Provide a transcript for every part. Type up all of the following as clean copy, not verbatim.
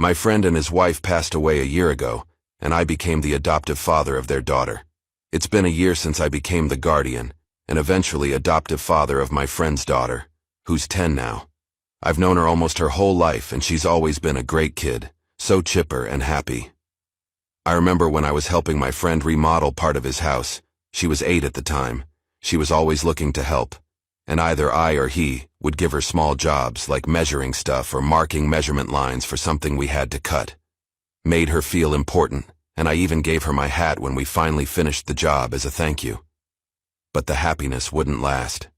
My friend and his wife passed away a year ago, and I became the adoptive father of their daughter. It's been a year since I became the guardian, and eventually adoptive father of my friend's daughter, who's 10 now. I've known her almost her whole life, and she's always been a great kid, so chipper and happy. I remember when I was helping my friend remodel part of his house. She was 8 at the time. She was always looking to help, and either I or he would give her small jobs like measuring stuff or marking measurement lines for something we had to cut. Made her feel important, and I even gave her my hat when we finally finished the job as a thank you. But the happiness wouldn't last.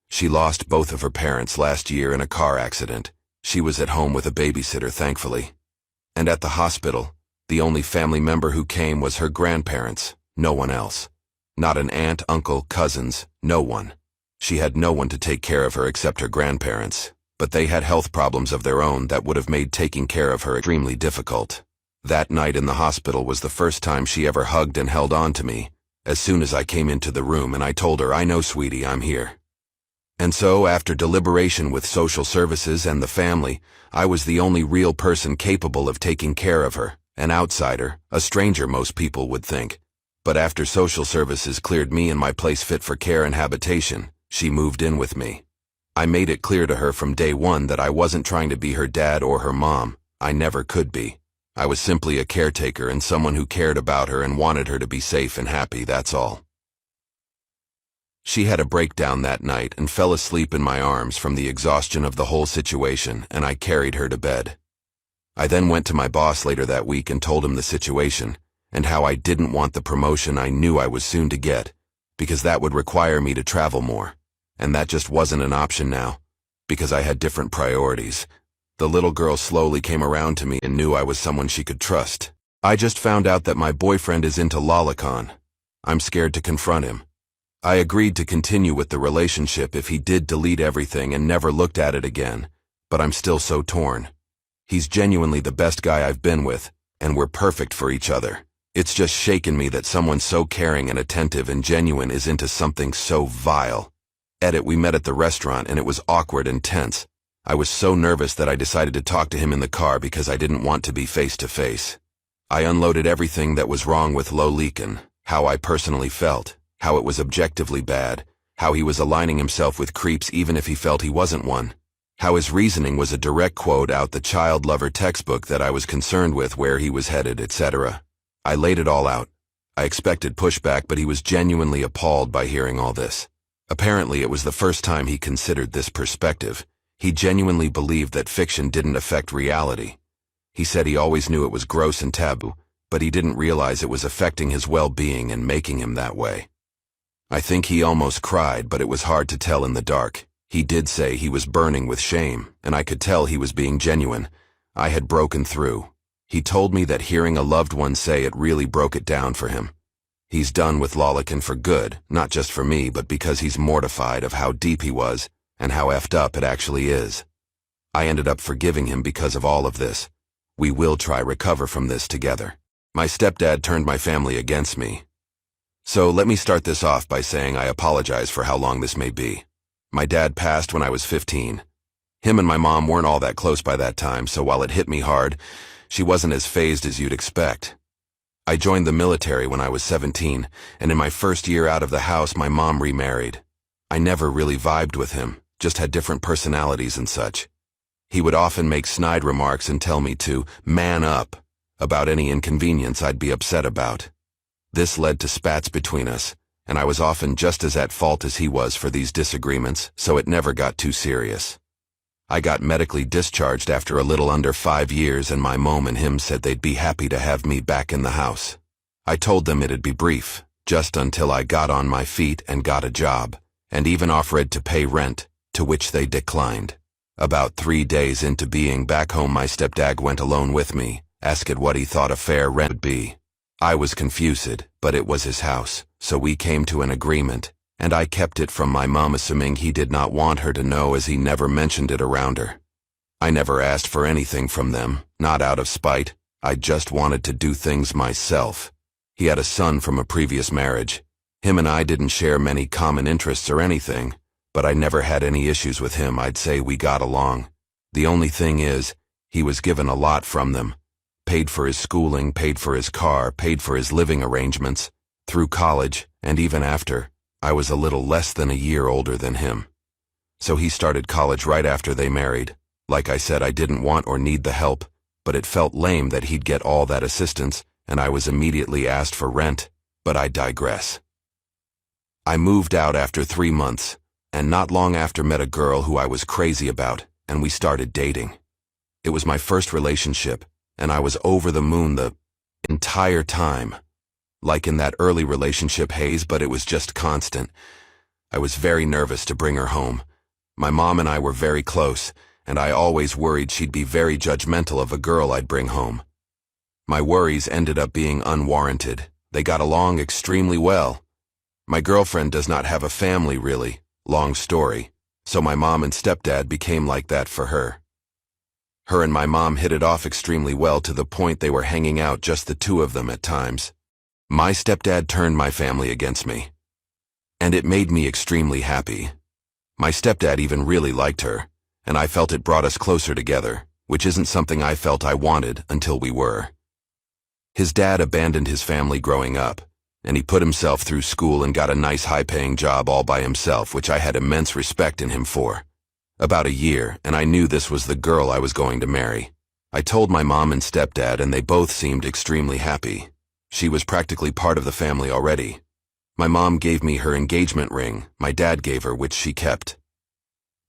She lost both of her parents last year in a car accident. She was at home with a babysitter, thankfully. And at the hospital, the only family member who came was her grandparents, no one else. Not an aunt, uncle, cousins, no one. She had no one to take care of her except her grandparents, but they had health problems of their own that would have made taking care of her extremely difficult. That night in the hospital was the first time she ever hugged and held on to me, as soon as I came into the room, and I told her, "I know, sweetie, I'm here." And so, after deliberation with social services and the family, I was the only real person capable of taking care of her, an outsider, a stranger most people would think. But after social services cleared me and my place fit for care and habitation, she moved in with me. I made it clear to her from day one that I wasn't trying to be her dad or her mom. I never could be. I was simply a caretaker and someone who cared about her and wanted her to be safe and happy, that's all. She had a breakdown that night and fell asleep in my arms from the exhaustion of the whole situation, and I carried her to bed. I then went to my boss later that week and told him the situation, and how I didn't want the promotion I knew I was soon to get, because that would require me to travel more, and that just wasn't an option now, because I had different priorities. The little girl slowly came around to me and knew I was someone she could trust. I just found out that my boyfriend is into lolicon. I'm scared to confront him. I agreed to continue with the relationship if he did delete everything and never looked at it again, but I'm still so torn. He's genuinely the best guy I've been with, and we're perfect for each other. It's just shaken me that someone so caring and attentive and genuine is into something so vile. Edit, we met at the restaurant and it was awkward and tense. I was so nervous that I decided to talk to him in the car because I didn't want to be face to face. I unloaded everything that was wrong with lolicon, how I personally felt, how it was objectively bad, how he was aligning himself with creeps even if he felt he wasn't one, how his reasoning was a direct quote out the child lover textbook that I was concerned with, where he was headed, etc. I laid it all out. I expected pushback, but he was genuinely appalled by hearing all this. Apparently it was the first time he considered this perspective. He genuinely believed that fiction didn't affect reality. He said he always knew it was gross and taboo, but he didn't realize it was affecting his well-being and making him that way. I think he almost cried, but it was hard to tell in the dark. He did say he was burning with shame, and I could tell he was being genuine. I had broken through. He told me that hearing a loved one say it really broke it down for him. He's done with lolicon for good, not just for me, but because he's mortified of how deep he was and how effed up it actually is. I ended up forgiving him because of all of this. We will try recover from this together. My stepdad turned my family against me. So let me start this off by saying I apologize for how long this may be. My dad passed when I was 15. Him and my mom weren't all that close by that time, so while it hit me hard, she wasn't as fazed as you'd expect. I joined the military when I was 17, and in my first year out of the house, my mom remarried. I never really vibed with him, just had different personalities and such. He would often make snide remarks and tell me to man up about any inconvenience I'd be upset about. This led to spats between us, and I was often just as at fault as he was for these disagreements, so it never got too serious. I got medically discharged after a little under 5 years, and my mom and him said they'd be happy to have me back in the house. I told them it'd be brief, just until I got on my feet and got a job, and even offered to pay rent, to which they declined. About 3 days into being back home, my stepdad went alone with me, asked what he thought a fair rent would be. I was confused, but it was his house, so we came to an agreement, and I kept it from my mom, assuming he did not want her to know, as he never mentioned it around her. I never asked for anything from them, not out of spite. I just wanted to do things myself. He had a son from a previous marriage. Him and I didn't share many common interests or anything, but I never had any issues with him. I'd say we got along. The only thing is, he was given a lot from them, paid for his schooling, paid for his car, paid for his living arrangements, through college, and even after. I was a little less than a year older than him. So he started college right after they married. Like I said, I didn't want or need the help, but it felt lame that he'd get all that assistance, and I was immediately asked for rent, but I digress. I moved out after 3 months, and not long after met a girl who I was crazy about, and we started dating. It was my first relationship, and I was over the moon the entire time. Like in that early relationship haze, but it was just constant. I was very nervous to bring her home. My mom and I were very close, and I always worried she'd be very judgmental of a girl I'd bring home. My worries ended up being unwarranted. They got along extremely well. My girlfriend does not have a family, really. Long story. So my mom and stepdad became like that for her. Her and my mom hit it off extremely well to the point they were hanging out just the two of them at times. My stepdad turned my family against me. And it made me extremely happy. My stepdad even really liked her, and I felt it brought us closer together, which isn't something I felt I wanted until we were. His dad abandoned his family growing up, and he put himself through school and got a nice high-paying job all by himself, which I had immense respect in him for. About a year, and I knew this was the girl I was going to marry. I told my mom and stepdad, and they both seemed extremely happy. She was practically part of the family already. My mom gave me her engagement ring, my dad gave her, which she kept.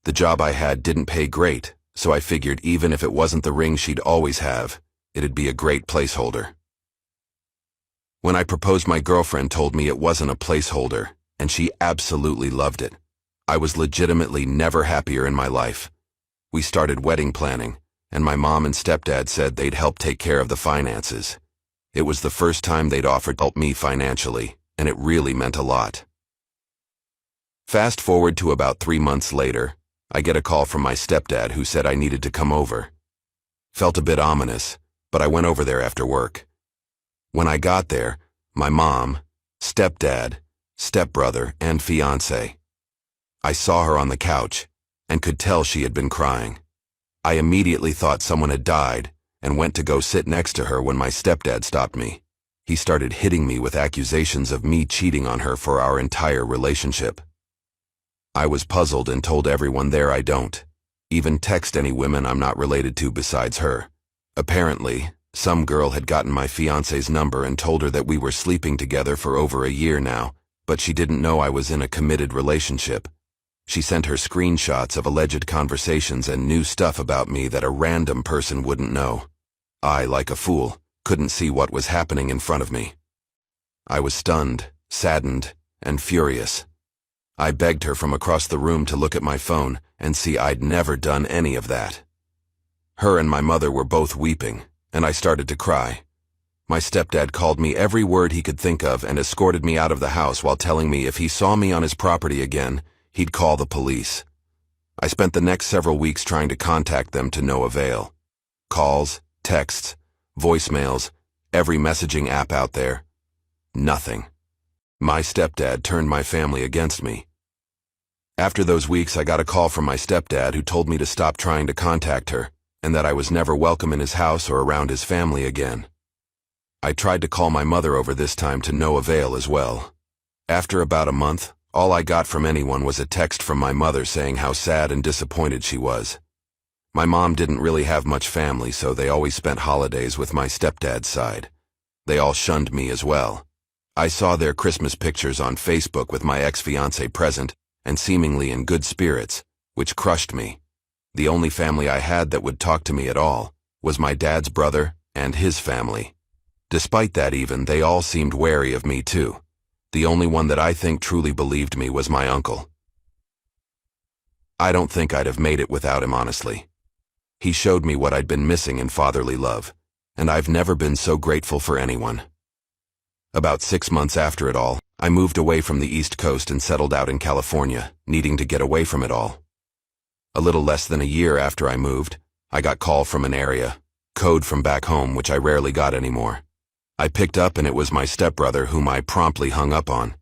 The job I had didn't pay great, so I figured even if it wasn't the ring she'd always have, it'd be a great placeholder. When I proposed, my girlfriend told me it wasn't a placeholder, and she absolutely loved it. I was legitimately never happier in my life. We started wedding planning, and my mom and stepdad said they'd help take care of the finances. It was the first time they'd offered to help me financially, and it really meant a lot. Fast forward to about 3 months later, I get a call from my stepdad who said I needed to come over. Felt a bit ominous, but I went over there after work. When I got there, my mom, stepdad, stepbrother, and fiancé. I saw her on the couch, and could tell she had been crying. I immediately thought someone had died, and went to go sit next to her when my stepdad stopped me. He started hitting me with accusations of me cheating on her for our entire relationship. I was puzzled and told everyone there I don't even text any women I'm not related to besides her. Apparently, some girl had gotten my fiancé's number and told her that we were sleeping together for over a year now, but she didn't know I was in a committed relationship. She sent her screenshots of alleged conversations and knew stuff about me that a random person wouldn't know. I, like a fool, couldn't see what was happening in front of me. I was stunned, saddened, and furious. I begged her from across the room to look at my phone and see I'd never done any of that. Her and my mother were both weeping, and I started to cry. My stepdad called me every word he could think of and escorted me out of the house while telling me if he saw me on his property again, he'd call the police. I spent the next several weeks trying to contact them to no avail. Calls, texts, voicemails, every messaging app out there. Nothing. My stepdad turned my family against me. After those weeks, I got a call from my stepdad who told me to stop trying to contact her, and that I was never welcome in his house or around his family again. I tried to call my mother over this time to no avail as well. After about a month, all I got from anyone was a text from my mother saying how sad and disappointed she was. My mom didn't really have much family, so they always spent holidays with my stepdad's side. They all shunned me as well. I saw their Christmas pictures on Facebook with my ex-fiancé present and seemingly in good spirits, which crushed me. The only family I had that would talk to me at all was my dad's brother and his family. Despite that even, they all seemed wary of me too. The only one that I think truly believed me was my uncle. I don't think I'd have made it without him, honestly. He showed me what I'd been missing in fatherly love, and I've never been so grateful for anyone. About 6 months after it all, I moved away from the East Coast and settled out in California, needing to get away from it all. A little less than a year after I moved, I got call from an area code from back home, which I rarely got anymore. I picked up and it was my stepbrother, whom I promptly hung up on.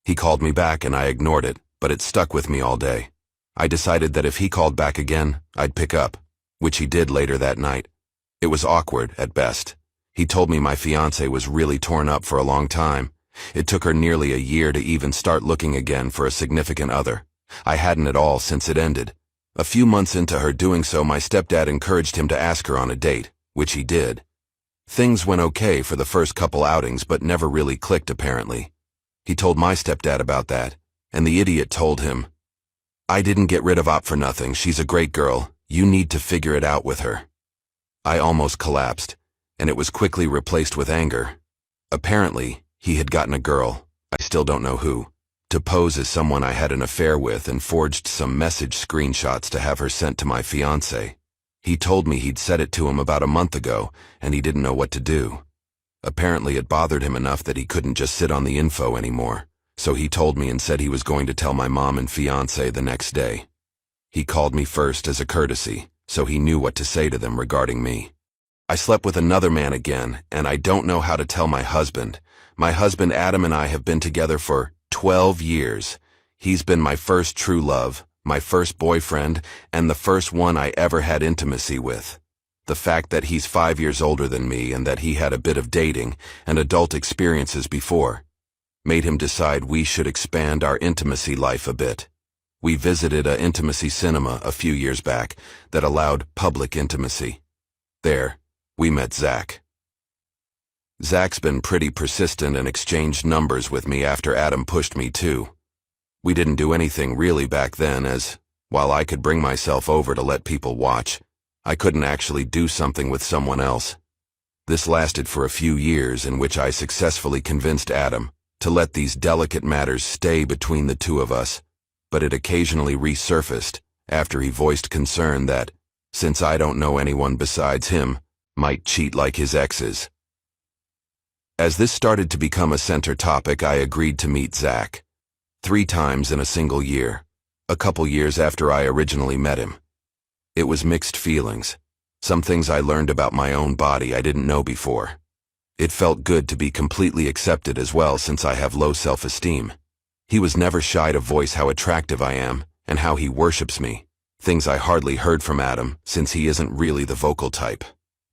He called me back and I ignored it, but it stuck with me all day. I decided that if he called back again, I'd pick up, which he did later that night. It was awkward at best, He told me my fiancée was really torn up for a long time. It took her nearly a year to even start looking again for a significant other. I hadn't at all since it ended. A few months into her doing so, my stepdad encouraged him to ask her on a date, which he did. Things went okay for the first couple outings, but never really clicked apparently. He told my stepdad about that, and the idiot told him, "I didn't get rid of Op for nothing. She's a great girl. You need to figure it out with her." I almost collapsed, and it was quickly replaced with anger. Apparently, he had gotten a girl, I still don't know who, to pose as someone I had an affair with and forged some message screenshots to have her sent to my fiancée. He told me he'd said it to him about a month ago, and he didn't know what to do. Apparently it bothered him enough that he couldn't just sit on the info anymore, so he told me and said he was going to tell my mom and fiancée the next day. He called me first as a courtesy, so he knew what to say to them regarding me. I slept with another man again, and I don't know how to tell my husband. My husband Adam and I have been together for 12 years. He's been my first true love, my first boyfriend, and the first one I ever had intimacy with. The fact that he's 5 years older than me and that he had a bit of dating and adult experiences before made him decide we should expand our intimacy life a bit. We visited a intimacy cinema a few years back that allowed public intimacy. There, we met Zach. Zach's been pretty persistent and exchanged numbers with me after Adam pushed me too. We didn't do anything really back then, as, while I could bring myself over to let people watch, I couldn't actually do something with someone else. This lasted for a few years, in which I successfully convinced Adam to let these delicate matters stay between the two of us, but it occasionally resurfaced after he voiced concern that, since I don't know anyone besides him, might cheat like his exes. As this started to become a center topic, I agreed to meet Zach 3 times in a single year, a couple years after I originally met him. It was mixed feelings. Some things I learned about my own body I didn't know before. It felt good to be completely accepted as well, since I have low self-esteem. He was never shy to voice how attractive I am and how he worships me, things I hardly heard from Adam since he isn't really the vocal type.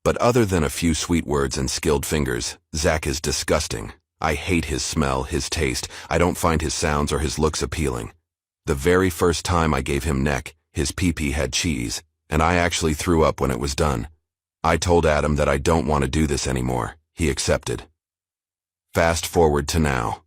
But other than a few sweet words and skilled fingers, Zach is disgusting. I hate his smell, his taste. I don't find his sounds or his looks appealing. The very first time I gave him neck, his pee-pee had cheese, and I actually threw up when it was done. I told Adam that I don't want to do this anymore. He accepted. Fast forward to now.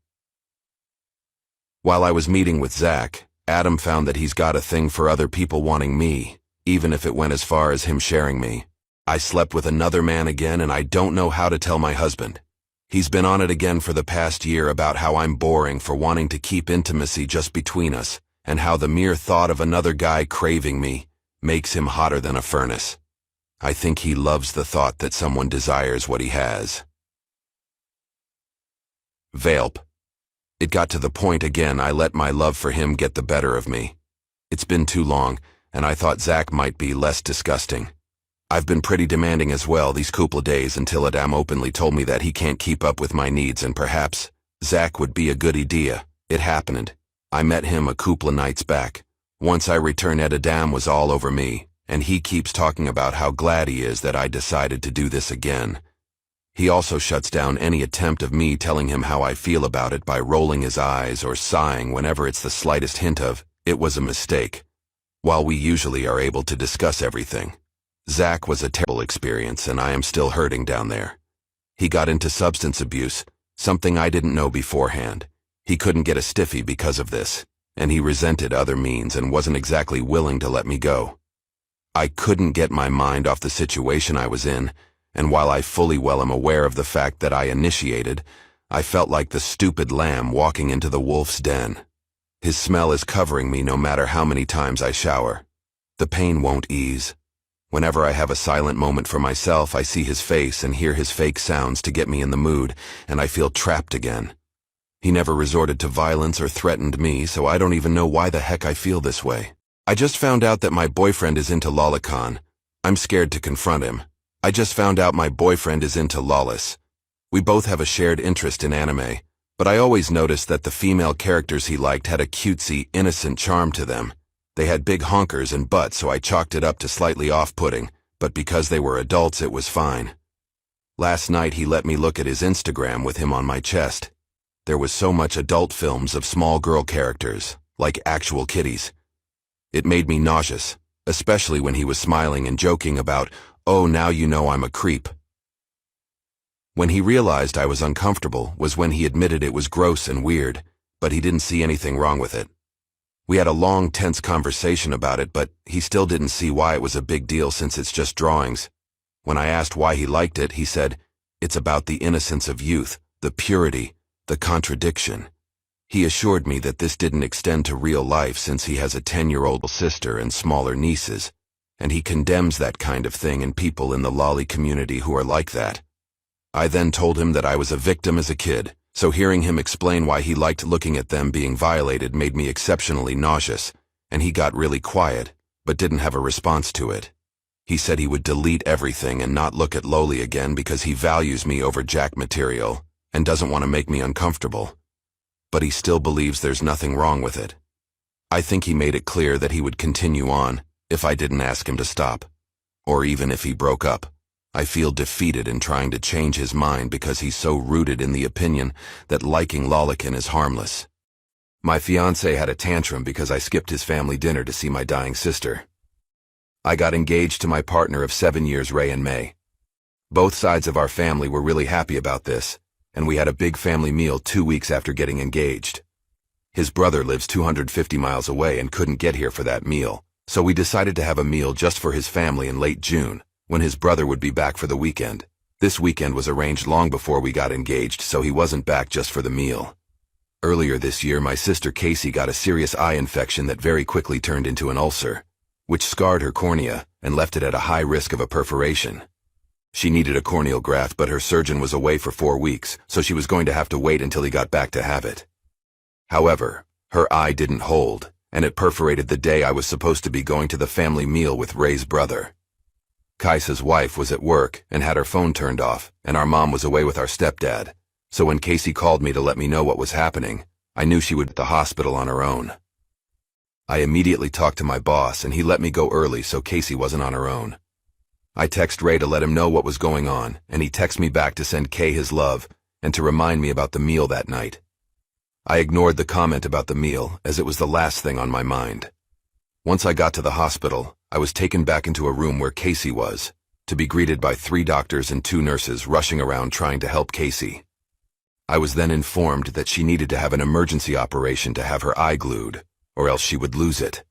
While I was meeting with Zach, Adam found that he's got a thing for other people wanting me, even if it went as far as him sharing me. I slept with another man again, and I don't know how to tell my husband. He's been on it again for the past year about how I'm boring for wanting to keep intimacy just between us, and how the mere thought of another guy craving me makes him hotter than a furnace. I think he loves the thought that someone desires what he has. Velp. It got to the point again I let my love for him get the better of me. It's been too long, and I thought Zach might be less disgusting. I've been pretty demanding as well these couple days, until Adam openly told me that he can't keep up with my needs, and perhaps Zach would be a good idea. It happened. I met him a couple of nights back. Once I returned, Adam was all over me, and he keeps talking about how glad he is that I decided to do this again. He also shuts down any attempt of me telling him how I feel about it by rolling his eyes or sighing whenever it's the slightest hint of, "It was a mistake," while we usually are able to discuss everything. Zach was a terrible experience, and I am still hurting down there. He got into substance abuse, something I didn't know beforehand. He couldn't get a stiffy because of this, and he resented other means and wasn't exactly willing to let me go. I couldn't get my mind off the situation I was in, and while I fully well am aware of the fact that I initiated, I felt like the stupid lamb walking into the wolf's den. His smell is covering me no matter how many times I shower. The pain won't ease. Whenever I have a silent moment for myself, I see his face and hear his fake sounds to get me in the mood, and I feel trapped again. He never resorted to violence or threatened me, so I don't even know why the heck I feel this way. I just found out that my boyfriend is into lolicon. I'm scared to confront him. I just found out my boyfriend is into lolis. We both have a shared interest in anime, but I always noticed that the female characters he liked had a cutesy, innocent charm to them. They had big honkers and butts, so I chalked it up to slightly off-putting, but because they were adults it was fine. Last night he let me look at his Instagram with him on my chest. There was so much adult films of small girl characters, like actual kitties. It made me nauseous, especially when he was smiling and joking about, "Oh, now you know I'm a creep." When he realized I was uncomfortable was when he admitted it was gross and weird, but he didn't see anything wrong with it. We had a long, tense conversation about it, but he still didn't see why it was a big deal since it's just drawings. When I asked why he liked it, he said, "It's about the innocence of youth, the purity, the contradiction." He assured me that this didn't extend to real life since he has a 10-year-old sister and smaller nieces, and he condemns that kind of thing in people in the lolly community who are like that. I then told him that I was a victim as a kid, so hearing him explain why he liked looking at them being violated made me exceptionally nauseous, and he got really quiet, but didn't have a response to it. He said he would delete everything and not look at Loli again because he values me over Jack material and doesn't want to make me uncomfortable. But he still believes there's nothing wrong with it. I think he made it clear that he would continue on if I didn't ask him to stop, or even if he broke up. I feel defeated in trying to change his mind because he's so rooted in the opinion that liking Lolikin is harmless. My fiancé had a tantrum because I skipped his family dinner to see my dying sister. I got engaged to my partner of 7 years, Ray, in May. Both sides of our family were really happy about this, and we had a big family meal 2 weeks after getting engaged. His brother lives 250 miles away and couldn't get here for that meal, so we decided to have a meal just for his family in late June, when his brother would be back for the weekend. This weekend was arranged long before we got engaged, so he wasn't back just for the meal. Earlier this year, my sister Casey got a serious eye infection that very quickly turned into an ulcer, which scarred her cornea and left it at a high risk of a perforation. She needed a corneal graft, but her surgeon was away for 4 weeks, so she was going to have to wait until he got back to have it. However, her eye didn't hold, and it perforated the day I was supposed to be going to the family meal with Ray's brother. Kaisa's wife was at work and had her phone turned off, and our mom was away with our stepdad, so when Casey called me to let me know what was happening, I knew she would be at the hospital on her own. I immediately talked to my boss, and he let me go early so Casey wasn't on her own. I texted Ray to let him know what was going on, and he texted me back to send Kay his love and to remind me about the meal that night. I ignored the comment about the meal, as it was the last thing on my mind. Once I got to the hospital, I was taken back into a room where Casey was, to be greeted by 3 doctors and 2 nurses rushing around trying to help Casey. I was then informed that she needed to have an emergency operation to have her eye glued, or else she would lose it.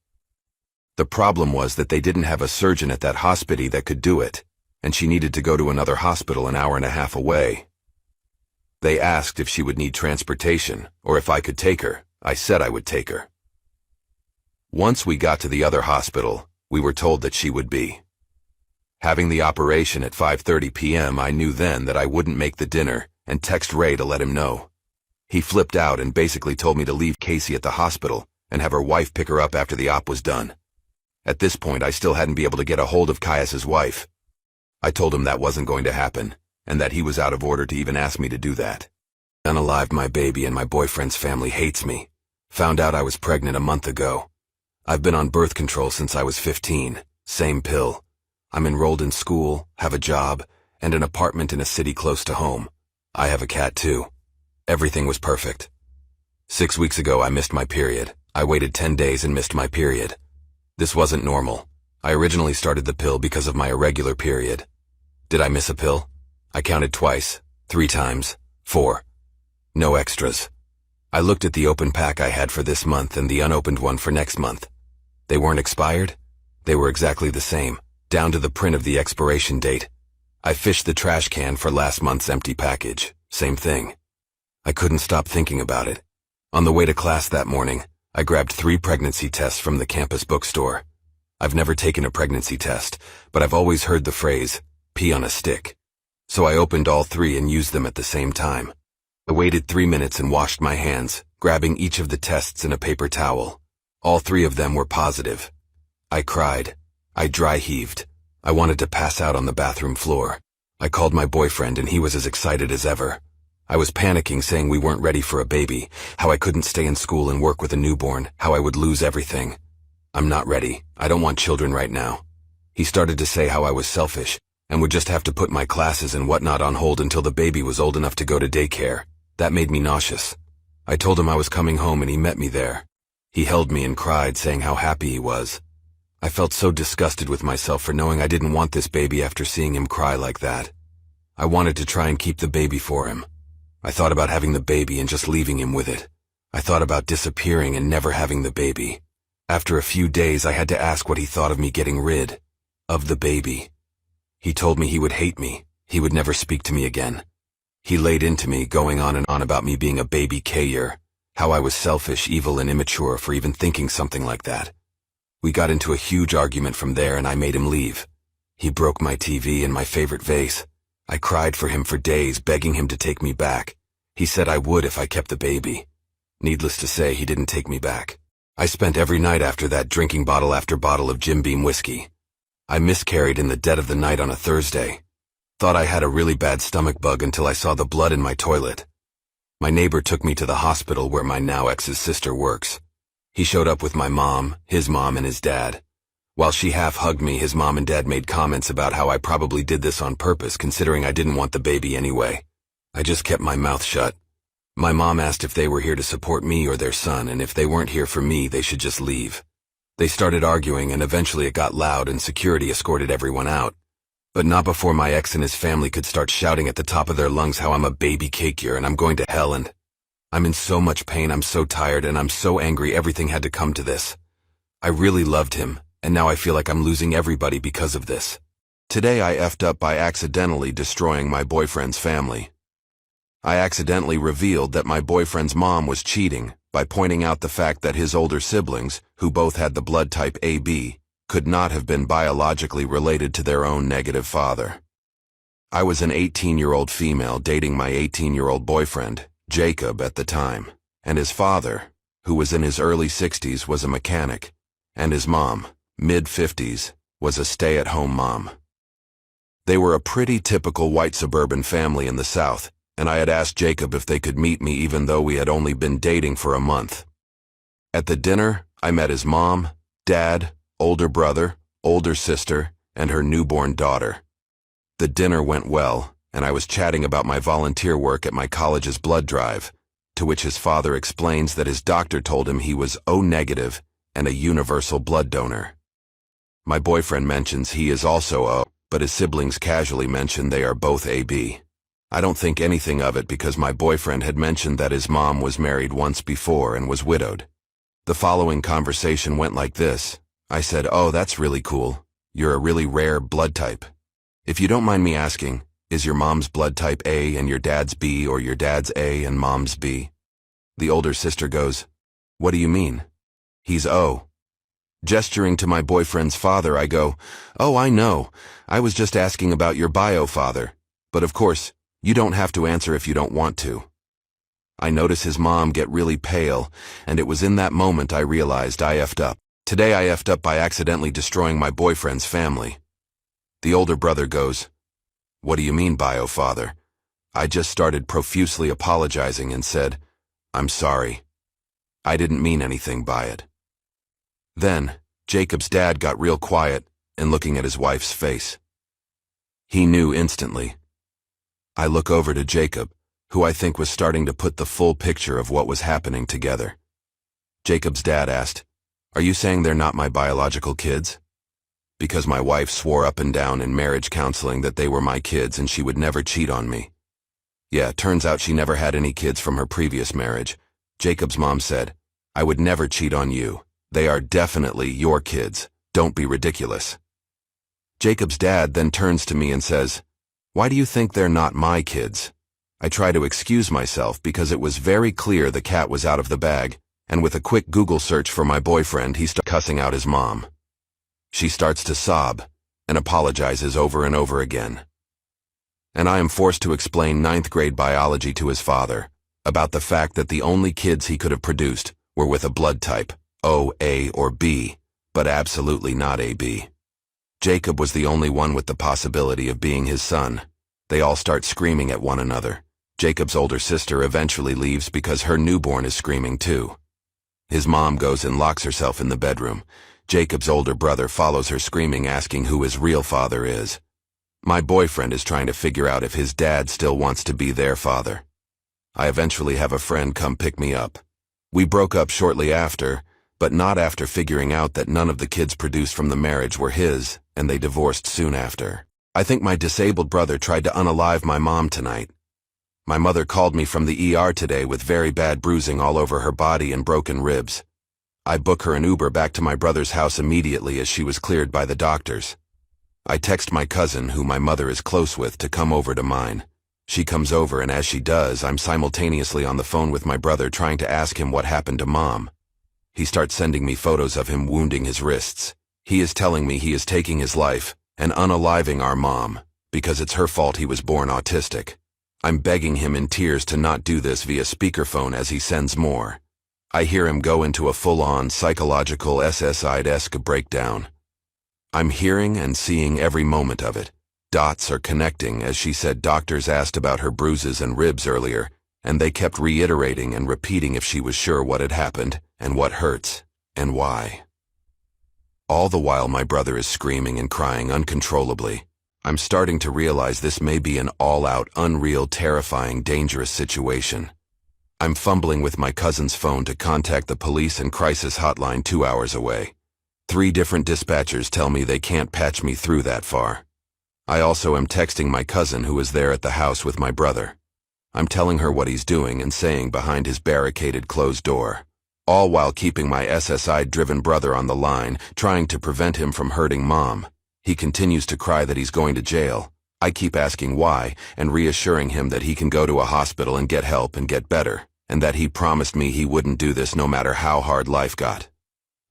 The problem was that they didn't have a surgeon at that hospital that could do it, and she needed to go to another hospital an hour and a half away. They asked if she would need transportation, or if I could take her. I said I would take her. Once we got to the other hospital, we were told that she would be having the operation at 5:30 p.m. I knew then that I wouldn't make the dinner, and texted Ray to let him know. He flipped out and basically told me to leave Casey at the hospital and have her wife pick her up after the op was done. At this point, I still hadn't been able to get a hold of Caius's wife. I told him that wasn't going to happen, and that he was out of order to even ask me to do that. Unalived my baby, and my boyfriend's family hates me. Found out I was pregnant a month ago. I've been on birth control since I was 15, same pill. I'm enrolled in school, have a job, and an apartment in a city close to home. I have a cat too. Everything was perfect. 6 weeks ago, I missed my period. I waited 10 days and missed my period. This wasn't normal. I originally started the pill because of my irregular period. Did I miss a pill? I counted twice, 3 times, 4. No extras. I looked at the open pack I had for this month and the unopened one for next month. They weren't expired. They were exactly the same, down to the print of the expiration date. I fished the trash can for last month's empty package. Same thing. I couldn't stop thinking about it. On the way to class that morning, I grabbed 3 pregnancy tests from the campus bookstore. I've never taken a pregnancy test, but I've always heard the phrase, pee on a stick. So I opened all 3 and used them at the same time. I waited 3 minutes and washed my hands, grabbing each of the tests in a paper towel. All 3 of them were positive. I cried. I dry heaved. I wanted to pass out on the bathroom floor. I called my boyfriend and he was as excited as ever. I was panicking, saying we weren't ready for a baby, how I couldn't stay in school and work with a newborn, how I would lose everything. I'm not ready. I don't want children right now. He started to say how I was selfish, and would just have to put my classes and whatnot on hold until the baby was old enough to go to daycare. That made me nauseous. I told him I was coming home and he met me there. He held me and cried, saying how happy he was. I felt so disgusted with myself for knowing I didn't want this baby after seeing him cry like that. I wanted to try and keep the baby for him. I thought about having the baby and just leaving him with it. I thought about disappearing and never having the baby. After a few days, I had to ask what he thought of me getting rid of the baby. He told me he would hate me. He would never speak to me again. He laid into me, going on and on about me being a baby K-yer, how I was selfish, evil, and immature for even thinking something like that. We got into a huge argument from there and I made him leave. He broke my TV and my favorite vase. I cried for him for days, begging him to take me back. He said I would if I kept the baby. Needless to say, he didn't take me back. I spent every night after that drinking bottle after bottle of Jim Beam whiskey. I miscarried in the dead of the night on a Thursday. Thought I had a really bad stomach bug until I saw the blood in my toilet. My neighbor took me to the hospital where my now ex's sister works. He showed up with my mom, his mom, and his dad. While she half-hugged me, his mom and dad made comments about how I probably did this on purpose, considering I didn't want the baby anyway. I just kept my mouth shut. My mom asked if they were here to support me or their son, and if they weren't here for me, they should just leave. They started arguing, and eventually it got loud and security escorted everyone out. But not before my ex and his family could start shouting at the top of their lungs how I'm a baby cake-yer and I'm going to hell, and I'm in so much pain, I'm so tired, and I'm so angry everything had to come to this. I really loved him, and now I feel like I'm losing everybody because of this. Today I effed up by accidentally destroying my boyfriend's family. I accidentally revealed that my boyfriend's mom was cheating by pointing out the fact that his older siblings, who both had the blood type AB, could not have been biologically related to their own negative father. I was an 18-year-old female dating my 18-year-old boyfriend, Jacob, at the time, and his father, who was in his early 60s, was a mechanic, and his mom, mid-50s, was a stay-at-home mom. They were a pretty typical white suburban family in the South, and I had asked Jacob if they could meet me even though we had only been dating for a month. At the dinner, I met his mom, dad, older brother, older sister, and her newborn daughter. The dinner went well, and I was chatting about my volunteer work at my college's blood drive, to which his father explains that his doctor told him he was O negative and a universal blood donor. My boyfriend mentions he is also O, but his siblings casually mention they are both AB. I don't think anything of it because my boyfriend had mentioned that his mom was married once before and was widowed. The following conversation went like this. I said, "Oh, that's really cool. You're a really rare blood type. If you don't mind me asking, is your mom's blood type A and your dad's B, or your dad's A and mom's B?" The older sister goes, "What do you mean?" "He's O." Gesturing to my boyfriend's father, I go, "Oh, I know. I was just asking about your bio father. But of course, you don't have to answer if you don't want to." I notice his mom get really pale, and it was in that moment I realized I effed up. Today I effed up by accidentally destroying my boyfriend's family. The older brother goes, "What do you mean, bio father?" I just started profusely apologizing and said, "I'm sorry. I didn't mean anything by it." Then, Jacob's dad got real quiet and looking at his wife's face. He knew instantly. I look over to Jacob, who I think was starting to put the full picture of what was happening together. Jacob's dad asked, "Are you saying they're not my biological kids?" Because my wife swore up and down in marriage counseling that they were my kids and she would never cheat on me. Yeah, turns out she never had any kids from her previous marriage. Jacob's mom said, "I would never cheat on you. They are definitely your kids. Don't be ridiculous." Jacob's dad then turns to me and says, "Why do you think they're not my kids?" I try to excuse myself because it was very clear the cat was out of the bag, and with a quick Google search for my boyfriend, he starts cussing out his mom. She starts to sob and apologizes over and over again. And I am forced to explain 9th grade biology to his father about the fact that the only kids he could have produced were with a blood type, O, A, or B, but absolutely not AB. Jacob was the only one with the possibility of being his son. They all start screaming at one another. Jacob's older sister eventually leaves because her newborn is screaming too. His mom goes and locks herself in the bedroom. Jacob's older brother follows her screaming, asking who his real father is. My boyfriend is trying to figure out if his dad still wants to be their father. I eventually have a friend come pick me up. We broke up shortly after, but not after figuring out that none of the kids produced from the marriage were his, and they divorced soon after. I think my disabled brother tried to unalive my mom tonight. My mother called me from the ER today with very bad bruising all over her body and broken ribs. I book her an Uber back to my brother's house immediately as she was cleared by the doctors. I text my cousin, who my mother is close with, to come over to mine. She comes over, and as she does, I'm simultaneously on the phone with my brother trying to ask him what happened to Mom. He starts sending me photos of him wounding his wrists. He is telling me he is taking his life and unaliving our mom because it's her fault he was born autistic. I'm begging him in tears to not do this via speakerphone as he sends more. I hear him go into a full-on psychological SSI-esque breakdown. I'm hearing and seeing every moment of it. Dots are connecting, as she said doctors asked about her bruises and ribs earlier, and they kept reiterating and repeating if she was sure what had happened, and what hurts, and why. All the while my brother is screaming and crying uncontrollably. I'm starting to realize this may be an all-out, unreal, terrifying, dangerous situation. I'm fumbling with my cousin's phone to contact the police and crisis hotline 2 hours away. 3 different dispatchers tell me they can't patch me through that far. I also am texting my cousin, who is there at the house with my brother. I'm telling her what he's doing and saying behind his barricaded closed door, all while keeping my SSI-driven brother on the line, trying to prevent him from hurting Mom. He continues to cry that he's going to jail. I keep asking why and reassuring him that he can go to a hospital and get help and get better, and that he promised me he wouldn't do this no matter how hard life got.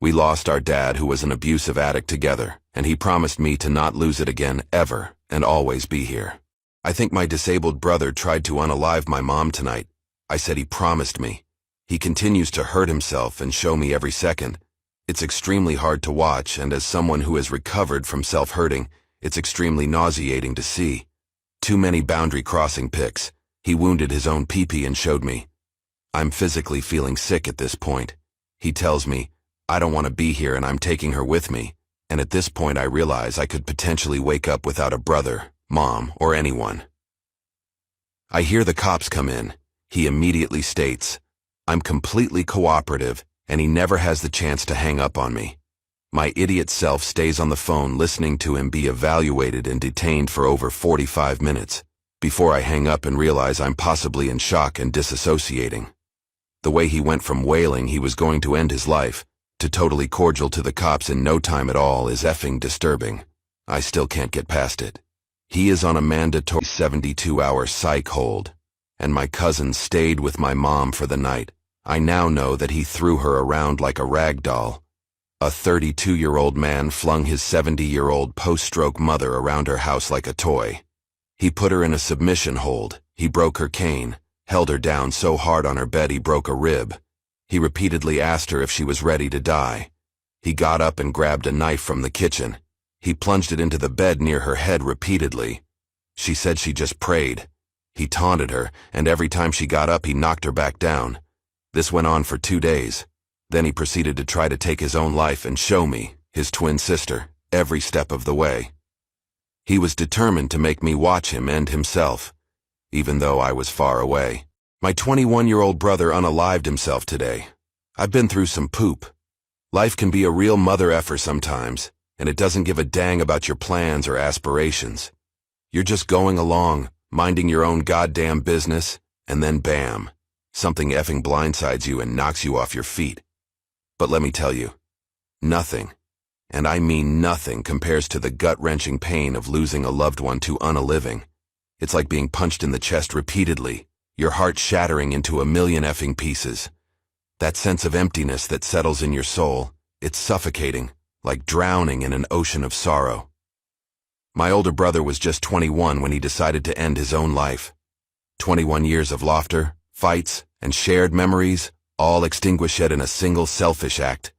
We lost our dad, who was an abusive addict, together, and he promised me to not lose it again, ever, and always be here. I think my disabled brother tried to unalive my mom tonight. I said he promised me. He continues to hurt himself and show me every second. It's extremely hard to watch, and as someone who has recovered from self-hurting, it's extremely nauseating to see. Too many boundary-crossing pics. He wounded his own pee-pee and showed me. I'm physically feeling sick at this point. He tells me, I don't want to be here and I'm taking her with me, and at this point I realize I could potentially wake up without a brother, mom, or anyone. I hear the cops come in. He immediately states, I'm completely cooperative, and he never has the chance to hang up on me. My idiot self stays on the phone listening to him be evaluated and detained for over 45 minutes, before I hang up and realize I'm possibly in shock and disassociating. The way he went from wailing he was going to end his life to totally cordial to the cops in no time at all is effing disturbing. I still can't get past it. He is on a mandatory 72-hour psych hold, and my cousin stayed with my mom for the night. I now know that he threw her around like a rag doll. A 32-year-old man flung his 70-year-old post-stroke mother around her house like a toy. He put her in a submission hold. He broke her cane, held her down so hard on her bed he broke a rib. He repeatedly asked her if she was ready to die. He got up and grabbed a knife from the kitchen. He plunged it into the bed near her head repeatedly. She said she just prayed. He taunted her, and every time she got up he knocked her back down. This went on for 2 days. Then he proceeded to try to take his own life and show me, his twin sister, every step of the way. He was determined to make me watch him end himself, even though I was far away. My 21-year-old brother unalived himself today. I've been through some poop. Life can be a real mother effer sometimes, and it doesn't give a dang about your plans or aspirations. You're just going along, minding your own goddamn business, and then bam, something effing blindsides you and knocks you off your feet. But let me tell you, nothing, and I mean nothing, compares to the gut-wrenching pain of losing a loved one to unaliving. It's like being punched in the chest repeatedly, your heart shattering into a million effing pieces. That sense of emptiness that settles in your soul, it's suffocating, like drowning in an ocean of sorrow. My older brother was just 21 when he decided to end his own life. 21 years of laughter, fights, and shared memories, all extinguished in a single selfish act.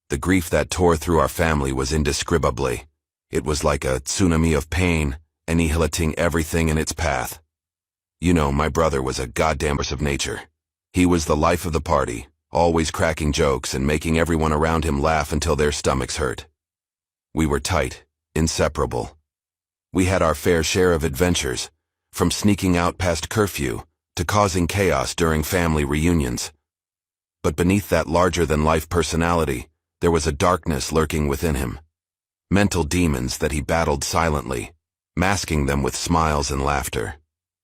The grief that tore through our family was indescribably. It was like a tsunami of pain, annihilating everything in its path. You know, my brother was a goddamn force of nature. He was the life of the party, always cracking jokes and making everyone around him laugh until their stomachs hurt. We were tight, inseparable. We had our fair share of adventures, from sneaking out past curfew to causing chaos during family reunions. But beneath that larger-than-life personality, there was a darkness lurking within him. Mental demons that he battled silently, masking them with smiles and laughter.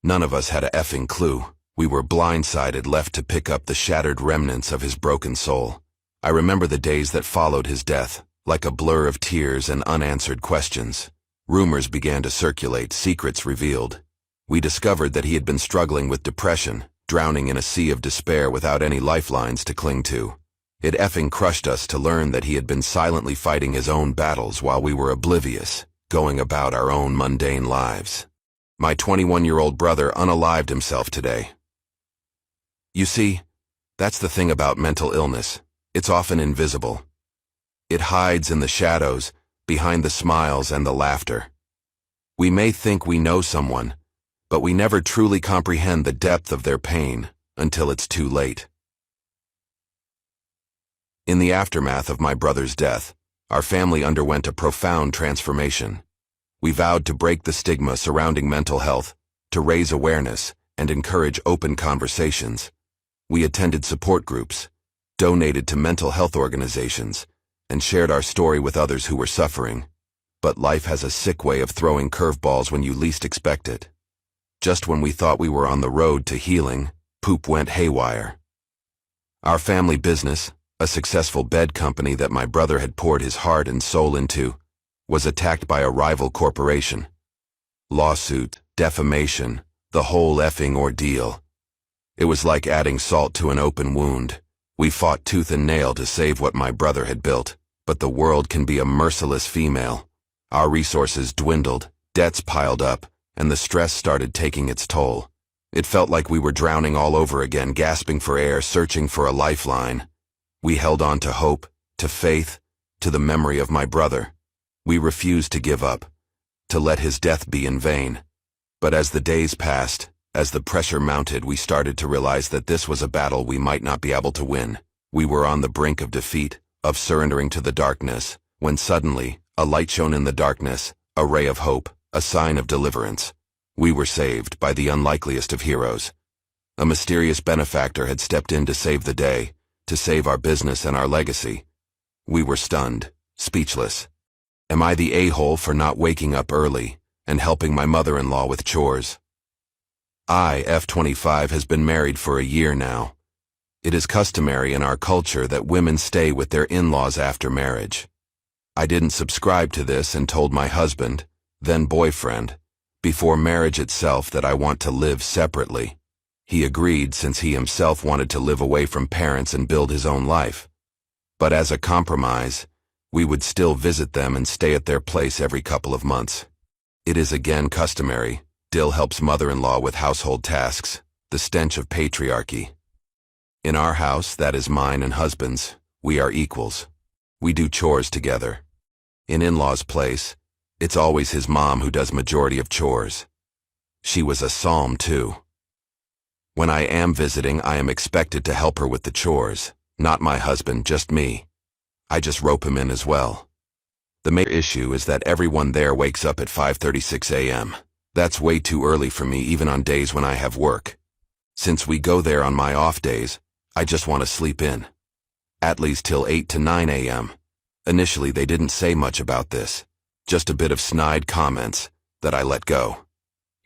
None of us had a effing clue. We were blindsided, left to pick up the shattered remnants of his broken soul. I remember the days that followed his death, like a blur of tears and unanswered questions. Rumors began to circulate, secrets revealed. We discovered that he had been struggling with depression, drowning in a sea of despair without any lifelines to cling to. It effing crushed us to learn that he had been silently fighting his own battles while we were oblivious, going about our own mundane lives. My 21-year-old brother unalived himself today. You see, that's the thing about mental illness. It's often invisible. It hides in the shadows, behind the smiles and the laughter. We may think we know someone, but we never truly comprehend the depth of their pain until it's too late. In the aftermath of my brother's death, our family underwent a profound transformation. We vowed to break the stigma surrounding mental health, to raise awareness, and encourage open conversations. We attended support groups, donated to mental health organizations, and shared our story with others who were suffering. But life has a sick way of throwing curveballs when you least expect it. Just when we thought we were on the road to healing, poop went haywire. Our family business, a successful bed company that my brother had poured his heart and soul into, was attacked by a rival corporation. Lawsuit, defamation, the whole effing ordeal. It was like adding salt to an open wound. We fought tooth and nail to save what my brother had built, but the world can be a merciless female. Our resources dwindled, debts piled up, and the stress started taking its toll. It felt like we were drowning all over again, gasping for air, searching for a lifeline. We held on to hope, to faith, to the memory of my brother. We refused to give up, to let his death be in vain. But as the days passed, as the pressure mounted, we started to realize that this was a battle we might not be able to win. We were on the brink of defeat, of surrendering to the darkness, when suddenly, a light shone in the darkness, a ray of hope, a sign of deliverance. We were saved by the unlikeliest of heroes. A mysterious benefactor had stepped in to save the day, to save our business and our legacy. We were stunned, speechless. Am I the a-hole for not waking up early and helping my mother-in-law with chores? I, F25, has been married for a year now. It is customary in our culture that women stay with their in-laws after marriage. I didn't subscribe to this and told my husband, then boyfriend, before marriage itself, that I want to live separately. He agreed, since he himself wanted to live away from parents and build his own life. But as a compromise, we would still visit them and stay at their place every couple of months. It is again customary. Dill helps mother-in-law with household tasks, the stench of patriarchy. In our house, that is mine and husband's, we are equals. We do chores together. In in-law's place, it's always his mom who does majority of chores. She was a psalm too. When I am visiting, I am expected to help her with the chores, not my husband, just me. I just rope him in as well. The main issue is that everyone there wakes up at 5:36 a.m. That's way too early for me, even on days when I have work. Since we go there on my off days, I just want to sleep in. At least till 8 to 9 a.m. Initially, they didn't say much about this. Just a bit of snide comments that I let go.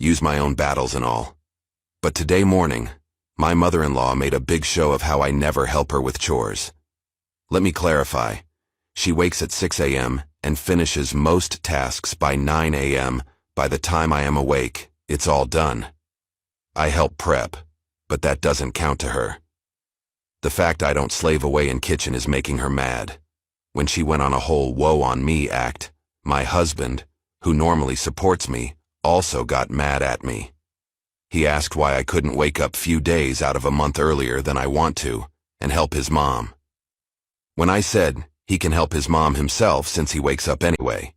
Use my own battles and all. But today morning, my mother-in-law made a big show of how I never help her with chores. Let me clarify. She wakes at 6 a.m. and finishes most tasks by 9 a.m. By the time I am awake, it's all done. I help prep, but that doesn't count to her. The fact I don't slave away in kitchen is making her mad. When she went on a whole woe on me act, my husband, who normally supports me, also got mad at me. He asked why I couldn't wake up few days out of a month earlier than I want to and help his mom. When I said he can help his mom himself since he wakes up anyway,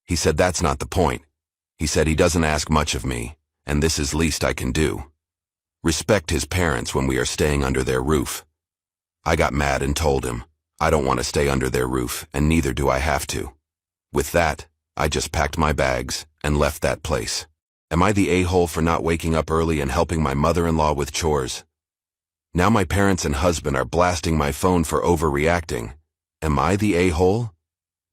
he said that's not the point. He said he doesn't ask much of me, and this is least I can do. Respect his parents when we are staying under their roof. I got mad and told him, I don't want to stay under their roof, and neither do I have to. With that, I just packed my bags and left that place. Am I the a-hole for not waking up early and helping my mother-in-law with chores? Now my parents and husband are blasting my phone for overreacting. Am I the a-hole?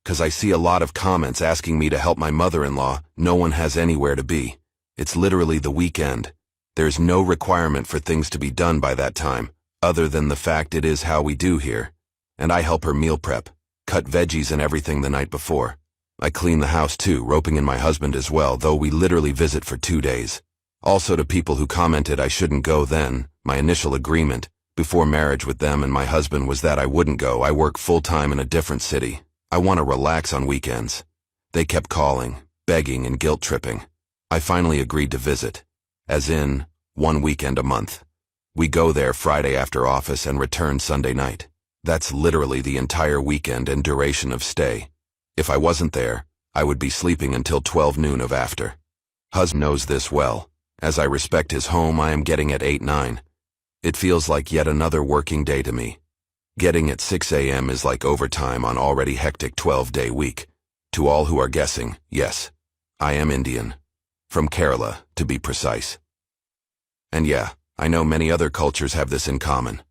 'Cause I see a lot of comments asking me to help my mother-in-law. No one has anywhere to be. It's literally the weekend. There's no requirement for things to be done by that time, other than the fact it is how we do here. And I help her meal prep, cut veggies and everything the night before. I clean the house too, roping in my husband as well, though we literally visit for 2 days. Also to people who commented I shouldn't go then, my initial agreement, before marriage with them and my husband was that I wouldn't go. I work full-time in a different city. I want to relax on weekends. They kept calling, begging and guilt-tripping. I finally agreed to visit. As in, 1 weekend a month. We go there Friday after office and return Sunday night. That's literally the entire weekend and duration of stay. If I wasn't there, I would be sleeping until 12 noon of after. Husband knows this well. As I respect his home, I am getting at 8-9. It feels like yet another working day to me. Getting at 6 a.m. is like overtime on already hectic 12-day week. To all who are guessing, yes, I am Indian. From Kerala, to be precise. And yeah, I know many other cultures have this in common.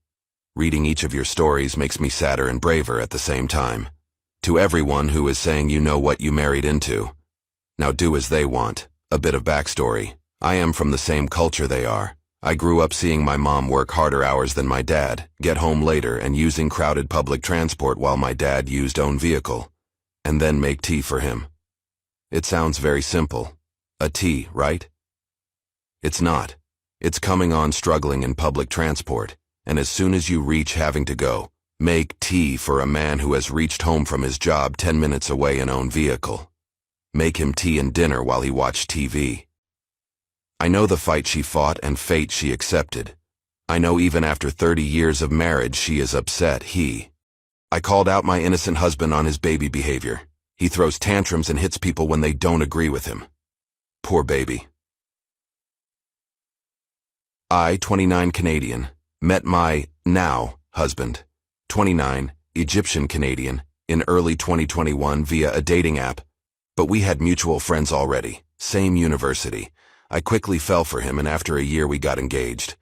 Reading each of your stories makes me sadder and braver at the same time. To everyone who is saying you know what you married into, now do as they want. A bit of backstory. I am from the same culture they are. I grew up seeing my mom work harder hours than my dad, get home later and using crowded public transport while my dad used own vehicle, and then make tea for him. It sounds very simple. A tea, right? It's not. It's coming on struggling in public transport, and as soon as you reach having to go, make tea for a man who has reached home from his job 10 minutes away in own vehicle. Make him tea and dinner while he watched TV. I know the fight she fought and fate she accepted. I know even after 30 years of marriage she is upset I called out my innocent husband on his baby behavior. He throws tantrums and hits people when they don't agree with him. Poor baby. I, 29 Canadian, met my, now, husband, 29, Egyptian Canadian, in early 2021 via a dating app, but we had mutual friends already, same university. I quickly fell for him and after a year we got engaged.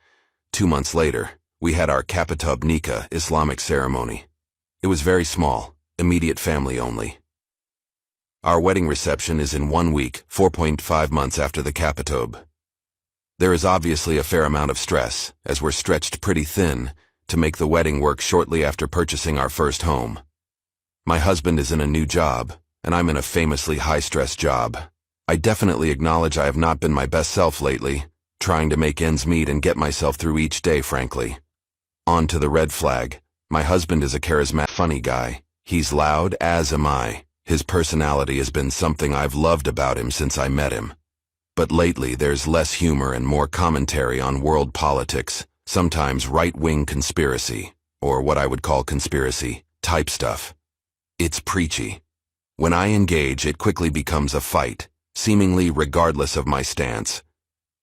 2 months later, we had our apotive nikah Islamic ceremony. It was very small, immediate family only. Our wedding reception is in 1 week, 4.5 months after the apotive. There is obviously a fair amount of stress, as we're stretched pretty thin, to make the wedding work shortly after purchasing our first home. My husband is in a new job, and I'm in a famously high-stress job. I definitely acknowledge I have not been my best self lately, trying to make ends meet and get myself through each day, frankly. On to the red flag. My husband is a charismatic, funny guy. He's loud, as am I. His personality has been something I've loved about him since I met him. But lately there's less humor and more commentary on world politics, sometimes right-wing conspiracy, or what I would call conspiracy, type stuff. It's preachy. When I engage, it quickly becomes a fight, seemingly regardless of my stance.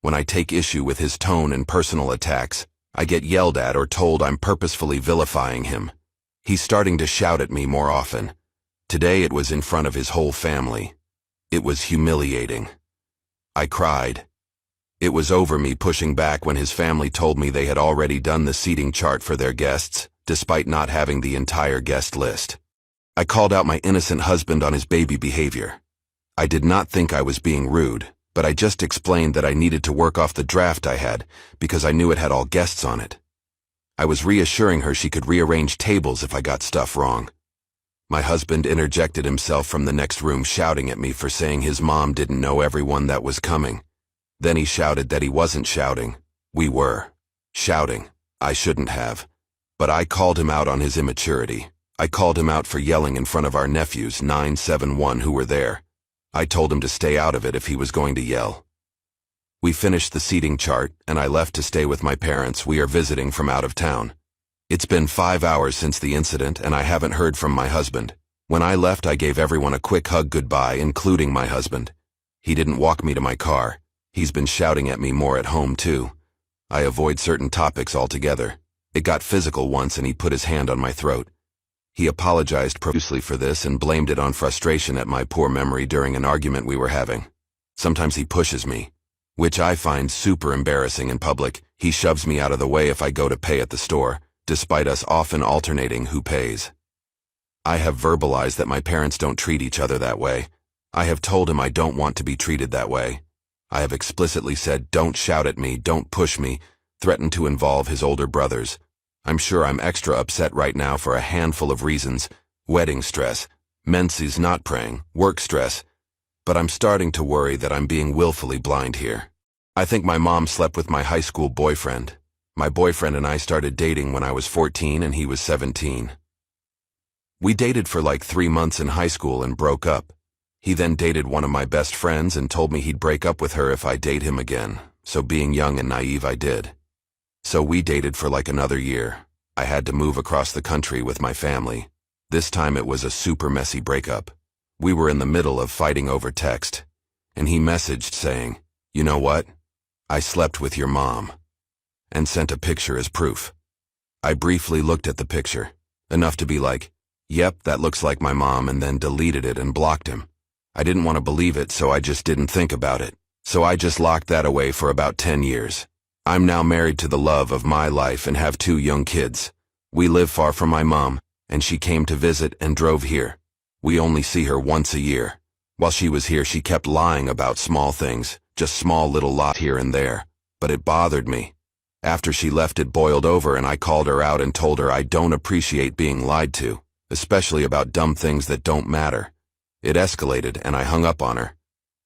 When I take issue with his tone and personal attacks, I get yelled at or told I'm purposefully vilifying him. He's starting to shout at me more often. Today it was in front of his whole family. It was humiliating. I cried. It was over me pushing back when his family told me they had already done the seating chart for their guests, despite not having the entire guest list. I called out my innocent husband on his baby behavior. I did not think I was being rude, but I just explained that I needed to work off the draft I had because I knew it had all guests on it. I was reassuring her she could rearrange tables if I got stuff wrong. My husband interjected himself from the next room shouting at me for saying his mom didn't know everyone that was coming. Then he shouted that he wasn't shouting. We were shouting. I shouldn't have. But I called him out on his immaturity. I called him out for yelling in front of our nephews, 971, who were there. I told him to stay out of it if he was going to yell. We finished the seating chart, and I left to stay with my parents. We are visiting from out of town. It's been 5 hours since the incident, and I haven't heard from my husband. When I left, I gave everyone a quick hug goodbye, including my husband. He didn't walk me to my car. He's been shouting at me more at home, too. I avoid certain topics altogether. It got physical once, and he put his hand on my throat. He apologized profusely for this and blamed it on frustration at my poor memory during an argument we were having. Sometimes he pushes me, which I find super embarrassing in public. He shoves me out of the way if I go to pay at the store, despite us often alternating who pays. I have verbalized that my parents don't treat each other that way. I have told him I don't want to be treated that way. I have explicitly said, don't shout at me, don't push me, threatened to involve his older brothers. I'm sure I'm extra upset right now for a handful of reasons: wedding stress, menses not praying, work stress, but I'm starting to worry that I'm being willfully blind here. I think my mom slept with my high school boyfriend. My boyfriend and I started dating when I was 14 and he was 17. We dated for like 3 months in high school and broke up. He then dated one of my best friends and told me he'd break up with her if I date him again, so being young and naive I did. So we dated for like another year. I had to move across the country with my family. This time it was a super messy breakup. We were in the middle of fighting over text, and he messaged saying, "You know what? I slept with your mom," and sent a picture as proof. I briefly looked at the picture, enough to be like, "Yep, that looks like my mom," and then deleted it and blocked him. I didn't want to believe it, so I just didn't think about it. So I just locked that away for about 10 years. I'm now married to the love of my life and have 2 young kids. We live far from my mom, and she came to visit and drove here. We only see her once a year. While she was here, she kept lying about small things, just small little lies here and there, but it bothered me. After she left, it boiled over and I called her out and told her I don't appreciate being lied to, especially about dumb things that don't matter. It escalated and I hung up on her.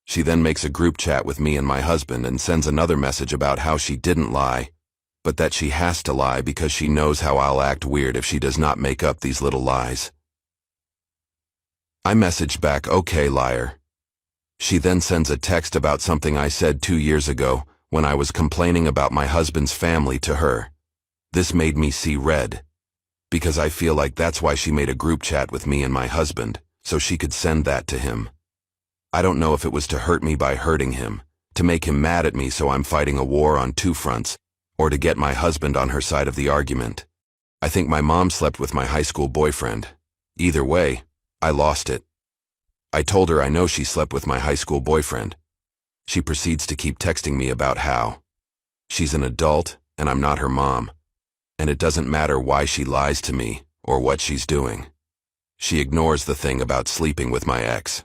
She then makes a group chat with me and my husband and sends another message about how she didn't lie, but that she has to lie because she knows how I'll act weird if she does not make up these little lies. I messaged back, "Okay, liar." She then sends a text about something I said 2 years ago when I was complaining about my husband's family to her. This made me see red, because I feel like that's why she made a group chat with me and my husband, so she could send that to him. I don't know if it was to hurt me by hurting him, to make him mad at me so I'm fighting a war on 2 fronts, or to get my husband on her side of the argument. I think my mom slept with my high school boyfriend. Either way, I lost it. I told her I know she slept with my high school boyfriend. She proceeds to keep texting me about how she's an adult and I'm not her mom, and it doesn't matter why she lies to me or what she's doing. She ignores the thing about sleeping with my ex.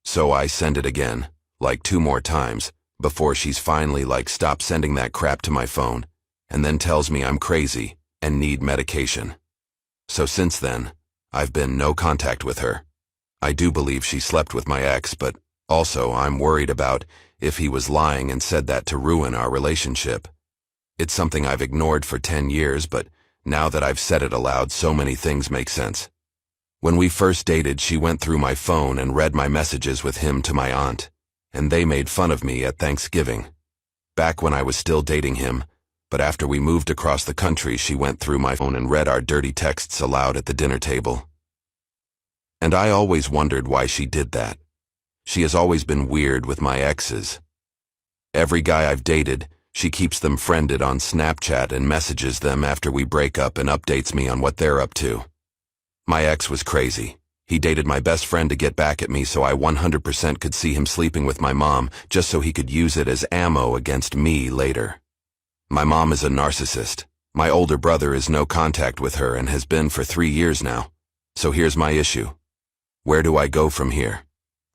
So I send it again, like 2 more times, before she's finally like, "Stop sending that crap to my phone," and then tells me I'm crazy and need medication. So since then, I've been no contact with her. I do believe she slept with my ex, but also I'm worried about if he was lying and said that to ruin our relationship. It's something I've ignored for 10 years, but now that I've said it aloud, so many things make sense. When we first dated, she went through my phone and read my messages with him to my aunt, and they made fun of me at Thanksgiving. Back when I was still dating him, but after we moved across the country, she went through my phone and read our dirty texts aloud at the dinner table. And I always wondered why she did that. She has always been weird with my exes. Every guy I've dated, she keeps them friended on Snapchat and messages them after we break up and updates me on what they're up to. My ex was crazy. He dated my best friend to get back at me, so I 100% could see him sleeping with my mom just so he could use it as ammo against me later. My mom is a narcissist. My older brother is no contact with her and has been for 3 years now. So here's my issue. Where do I go from here?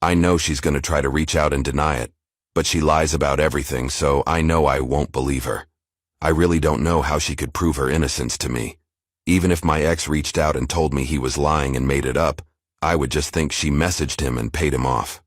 I know she's going to try to reach out and deny it, but she lies about everything, so I know I won't believe her. I really don't know how she could prove her innocence to me. Even if my ex reached out and told me he was lying and made it up, I would just think she messaged him and paid him off.